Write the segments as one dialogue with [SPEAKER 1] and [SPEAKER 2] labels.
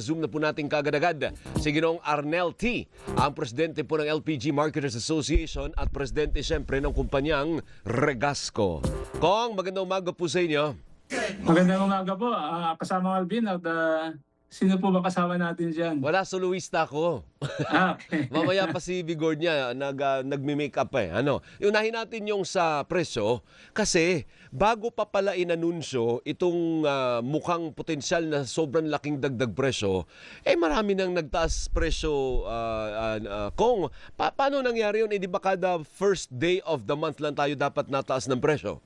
[SPEAKER 1] Zoom na po natin kagad-agad si Ginoong Arnel T., ang presidente po ng LPG Marketers Association at presidente siyempre ng kumpanyang Regasco. Kong, magandang umaga po sa inyo.
[SPEAKER 2] Magandang umaga po, kasama Alvin at sino po ba kasama natin dyan?
[SPEAKER 1] Wala, soloista ko.
[SPEAKER 2] Okay.
[SPEAKER 1] Mamaya pa si Vigor niya, nagmi-makeup eh. Unahin natin yung sa presyo kasi bago pa pala inanunsyo itong mukhang potensyal na sobrang laking dagdag presyo, marami nang nagtaas presyo. Kung, paano nangyari yun? Di ba kada first day of the month lang tayo dapat nataas ng presyo?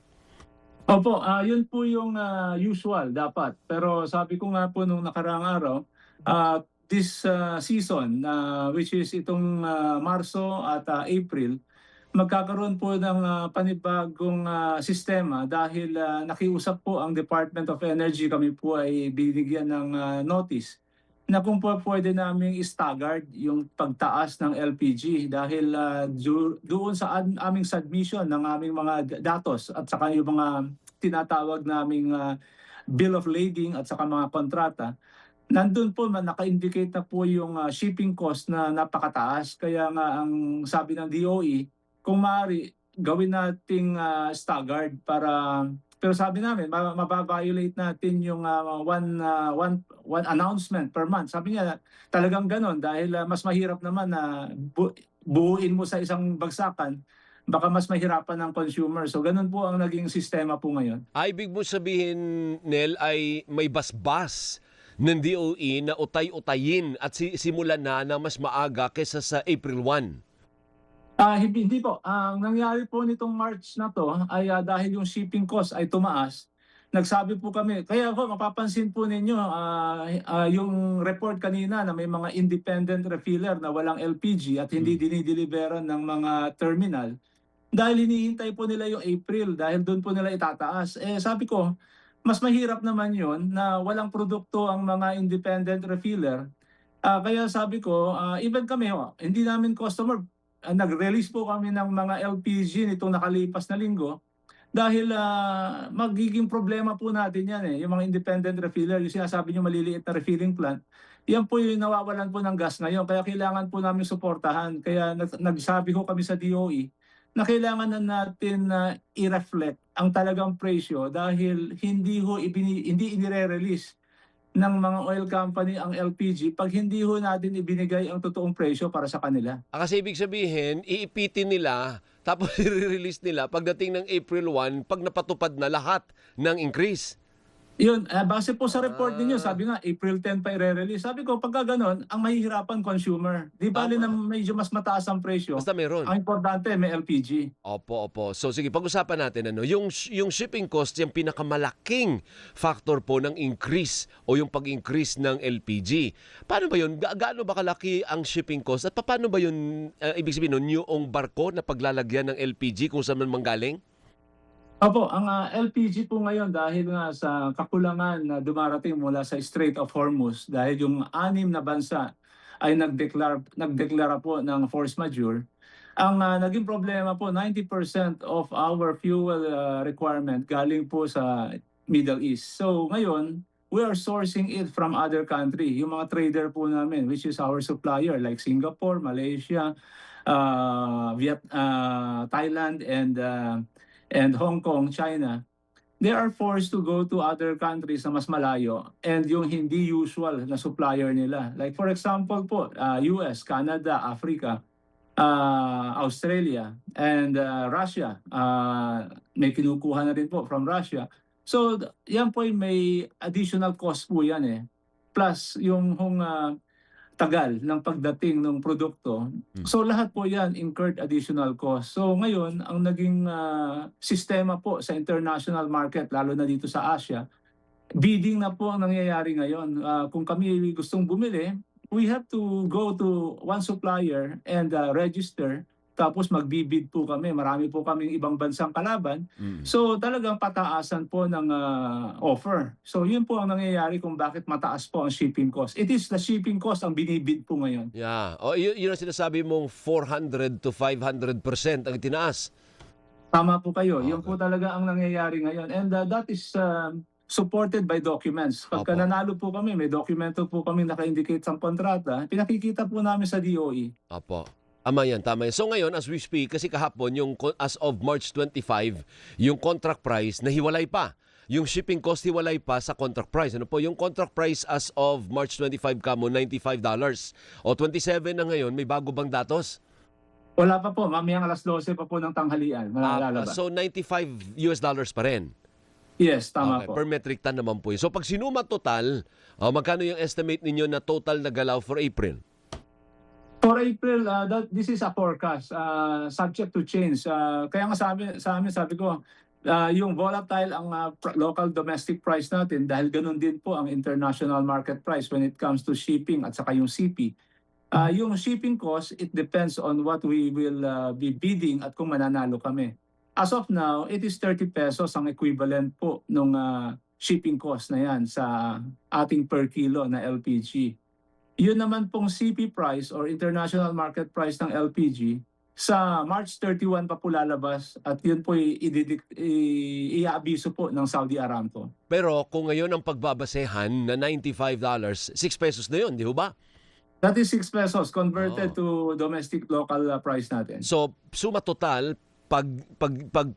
[SPEAKER 2] Opo, yun po yung usual dapat. Pero sabi ko nga po nung nakaraang araw, this season, which is itong Marso at April, magkakaroon po ng panibagong sistema dahil nakiusap po ang Department of Energy, kami po ay binigyan ng notice na kung po pwede namin staggered yung pagtaas ng LPG dahil doon sa aming submission ng aming mga datos at saka yung mga tinatawag naming bill of lading at saka mga kontrata, nandun po naka-indicate na po yung shipping cost na napakataas. Kaya nga ang sabi ng DOE, kung maaari gawin nating staggered para... Pero sabi namin, mababiolate natin yung one announcement per month. Sabi niya, talagang ganon dahil mas mahirap naman na buuin mo sa isang bagsakan, baka mas mahirapan ng consumer. So ganon po ang naging sistema po ngayon.
[SPEAKER 1] Ibig mo sabihin, Nel, ay may basbas ng DOE na utay-utayin at simulan na mas maaga kaysa sa April 1?
[SPEAKER 2] Hindi po. Ang nangyari po nitong March na to ay dahil yung shipping cost ay tumaas, nagsabi po kami, kaya po mapapansin po ninyo yung report kanina na may mga independent refiller na walang LPG at hindi dinideliveran ng mga terminal dahil hinihintay po nila yung April dahil doon po nila itataas. Sabi ko, mas mahirap naman yon na walang produkto ang mga independent refiller. Kaya sabi ko, even kami, hindi namin customer, nag-release po kami ng mga LPG nitong nakalipas na linggo dahil magiging problema po natin yan yung mga independent refiller, yung sinasabi nyo maliliit na refilling plant, yan po yung nawawalan po ng gas ngayon. Kaya kailangan po namin suportahan. Kaya nagsabi ko kami sa DOE na kailangan na natin i-reflect ang talagang presyo dahil hindi inire-release ng mga oil company ang LPG pag hindi ho natin ibinigay ang totoong presyo para sa kanila.
[SPEAKER 1] Kasi ibig sabihin, iipitin nila tapos i-release nila pagdating ng April 1 pag napatupad na lahat ng increase.
[SPEAKER 2] Yun, base po sa report ninyo, sabi nga April 10 pa i-release. Sabi ko, pagka ganon, ang mahihirapan consumer. Di bali na medyo mas mataas ang presyo.
[SPEAKER 1] Basta meron.
[SPEAKER 2] Ang importante, may LPG.
[SPEAKER 1] Opo. So sige, pag-usapan natin yung shipping cost, yung pinakamalaking factor po ng increase o yung pag-increase ng LPG. Paano ba yun? Gaano ba kalaki ang shipping cost? At paano ba yun, ibig sabihin nun, yung barko na paglalagyan ng LPG kung saan man manggaling?
[SPEAKER 2] Opo, ang LPG po ngayon dahil nga sa kakulangan na dumarating mula sa Strait of Hormuz dahil yung 6 na bansa ay nagdeklara po ng force majeure. Ang naging problema po, 90% of our fuel requirement galing po sa Middle East. So ngayon, we are sourcing it from other country. Yung mga trader po namin, which is our supplier like Singapore, Malaysia, Thailand, and Hong Kong, China, they are forced to go to other countries na mas malayo and yung hindi usual na supplier nila. Like for example po, US, Canada, Africa, Australia, and Russia. May kinukuha na rin po from Russia. So yan po may additional cost po yan Plus yung tagal ng pagdating ng produkto. So lahat po yan incurred additional cost. So ngayon, ang naging sistema po sa international market, lalo na dito sa Asia, bidding na po ang nangyayari ngayon. Kung kami gustong bumili, we have to go to one supplier and register. Tapos magbibid po kami. Marami po kaming ibang bansang kalaban. So talagang pataasan po ng offer. So yun po ang nangyayari kung bakit mataas po ang shipping cost. It is the shipping cost ang binibid po ngayon.
[SPEAKER 1] Yeah. Yun ang sinasabi mong 400 to 500% ang tinaas.
[SPEAKER 2] Tama po kayo. Yun po talaga ang nangyayari ngayon. And that is supported by documents. Pagka
[SPEAKER 1] Opo.
[SPEAKER 2] nanalo po kami, may dokumento po kami naka-indicate sa kontrata, pinakikita po namin sa DOE.
[SPEAKER 1] Apo. Tama yan, tama yan. So ngayon, as we speak, kasi kahapon, as of March 25, yung contract price nahiwalay pa. Yung shipping cost hiwalay pa sa contract price. Ano po? Yung contract price as of March 25 kamo, $95. O 27 na ngayon, may bago bang datos?
[SPEAKER 2] Wala pa po, mamayang alas 12 pa po ng tanghalian, malalabas.
[SPEAKER 1] So $95 pa rin.
[SPEAKER 2] Yes, tama
[SPEAKER 1] Okay,
[SPEAKER 2] po.
[SPEAKER 1] per metric ton naman po yun. So pag sinuma total, magkano yung estimate ninyo na total na galaw for April?
[SPEAKER 2] For April, this is a forecast, subject to change. Kaya nga sa amin, sabi ko, yung volatile ang local domestic price natin dahil ganun din po ang international market price when it comes to shipping at saka yung CP. Yung shipping cost, it depends on what we will be bidding at kung mananalo kami. As of now, it is 30 pesos ang equivalent po ng shipping cost na yan sa ating per kilo na LPG. Yun naman pong CP price or international market price ng LPG, sa March 31 pa po lalabas at yun po i-aabiso po ng Saudi Aramco.
[SPEAKER 1] Pero kung ngayon ang pagbabasehan na $95, 6 pesos na yun, di ba?
[SPEAKER 2] That is 6 pesos converted to domestic local price natin.
[SPEAKER 1] So, suma total, pag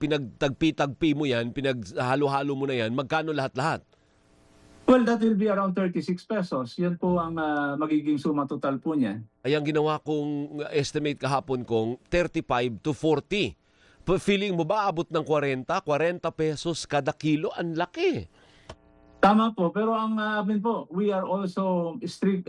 [SPEAKER 1] pinagtagpi-tagpi mo yan, pinaghalo-halo mo na yan, magkano lahat-lahat?
[SPEAKER 2] Well, that will be around 36 pesos. Yun po ang magiging suma total po niyan.
[SPEAKER 1] Ay, ang ginawa kong estimate kahapon kong 35 to 40. Feeling mo ba abot ng 40 pesos kada kilo? Ang laki.
[SPEAKER 2] Tama po, pero ang amin po, we are also strict,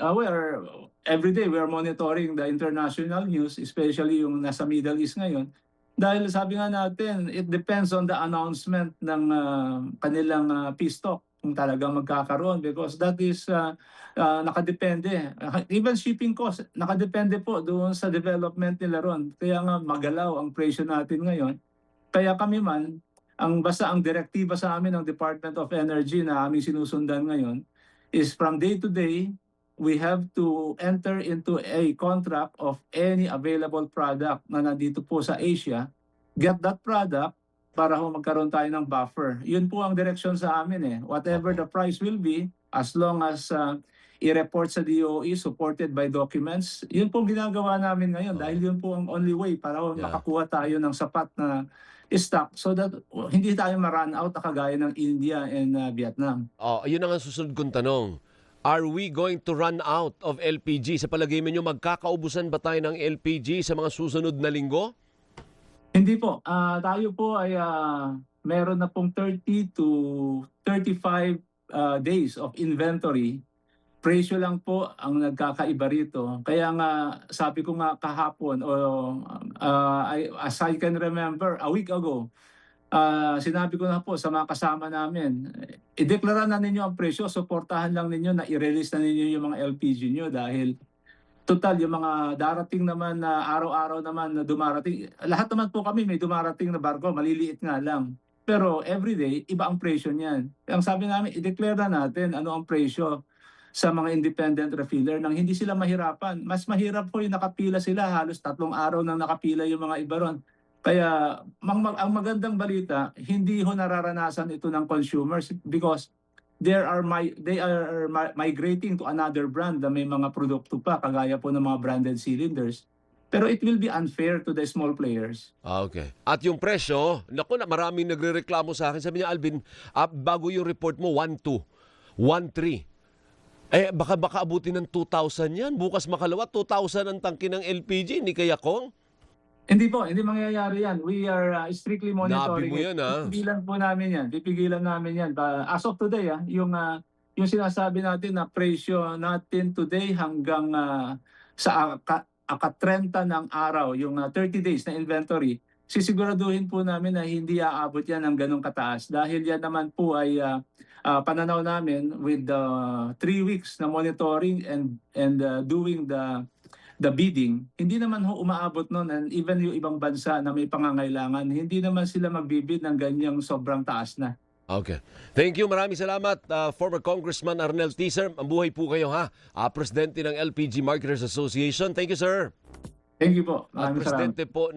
[SPEAKER 2] every day we are monitoring the international news, especially yung nasa Middle East ngayon. Dahil sabi nga natin, it depends on the announcement ng kanilang peace talk kung talagang magkakaroon because that is nakadepende. Even shipping cost, nakadepende po doon sa development nila ron. Kaya nga magalaw ang presyo natin ngayon. Kaya kami man, basta ang direktiba sa amin ng Department of Energy na aming sinusundan ngayon is from day to day, we have to enter into a contract of any available product na nandito po sa Asia, get that product para magkaroon tayo ng buffer. Yun po ang direksyon sa amin eh. Whatever the price will be, as long as i-report sa DOE, supported by documents, yun po ang ginagawa namin ngayon dahil yun po ang only way para makakuha tayo ng sapat na stock so that hindi tayo ma-run out na kagaya ng India and Vietnam.
[SPEAKER 1] Yun ang susunod kong tanong. Are we going to run out of LPG? Sa palagay mo nyo, magkakaubusan ba tayo ng LPG sa mga susunod na linggo?
[SPEAKER 2] Hindi po. Tayo po ay meron na pong 30 to 35 days of inventory. Presyo lang po ang nagkakaiba rito. Kaya nga sabi ko nga kahapon as I can remember a week ago, sinabi ko na po sa mga kasama namin, ideklara na ninyo ang presyo, suportahan lang ninyo na i-release na ninyo yung mga LPG nyo dahil total, yung mga darating naman na araw-araw naman na dumarating, lahat naman po kami may dumarating na barko, maliliit nga lang. Pero everyday, iba ang presyo niyan. Ang sabi namin, i-declare na natin ano ang presyo sa mga independent refiller nang hindi sila mahirapan. Mas mahirap po yung nakapila sila, halos 3 araw nang nakapila yung mga iba ron. Kaya ang magandang balita, hindi ho nararanasan ito ng consumers because they are migrating to another brand na may mga produkto pa kagaya po ng mga branded cylinders. Pero it will be unfair to the small players.
[SPEAKER 1] Okay. At yung presyo, naku na maraming nagrereklamo sa akin. Sabi niya, Alvin, bago yung report mo, 1.2, 1.3. Baka abutin ng 2,000 yan. Bukas makalawa, 2,000 ang tangki ng LPG. Hindi kaya kong?
[SPEAKER 2] Hindi po, hindi mangyayari yan. We are strictly monitoring.
[SPEAKER 1] Nabi mo yan, ha?
[SPEAKER 2] Pipigilan namin yan. As of today, yung sinasabi natin na presyo natin today hanggang sa aka-30 ng araw, yung 30 days na inventory, sisiguraduhin po namin na hindi aabot yan ng ganong kataas. Dahil yan naman po ay pananaw namin with 3 weeks na monitoring and doing the bidding, hindi naman ho umaabot noon, and even yung ibang bansa na may pangangailangan, hindi naman sila magbibid ng ganyang sobrang taas na.
[SPEAKER 1] Okay. Thank you. Maraming salamat, former Congressman Arnel T. Sir, ang buhay po kayo ha. Presidente ng LPG Marketers Association. Thank you, sir.
[SPEAKER 2] Thank you po.
[SPEAKER 1] At
[SPEAKER 2] Maraming salamat.
[SPEAKER 1] Presidente po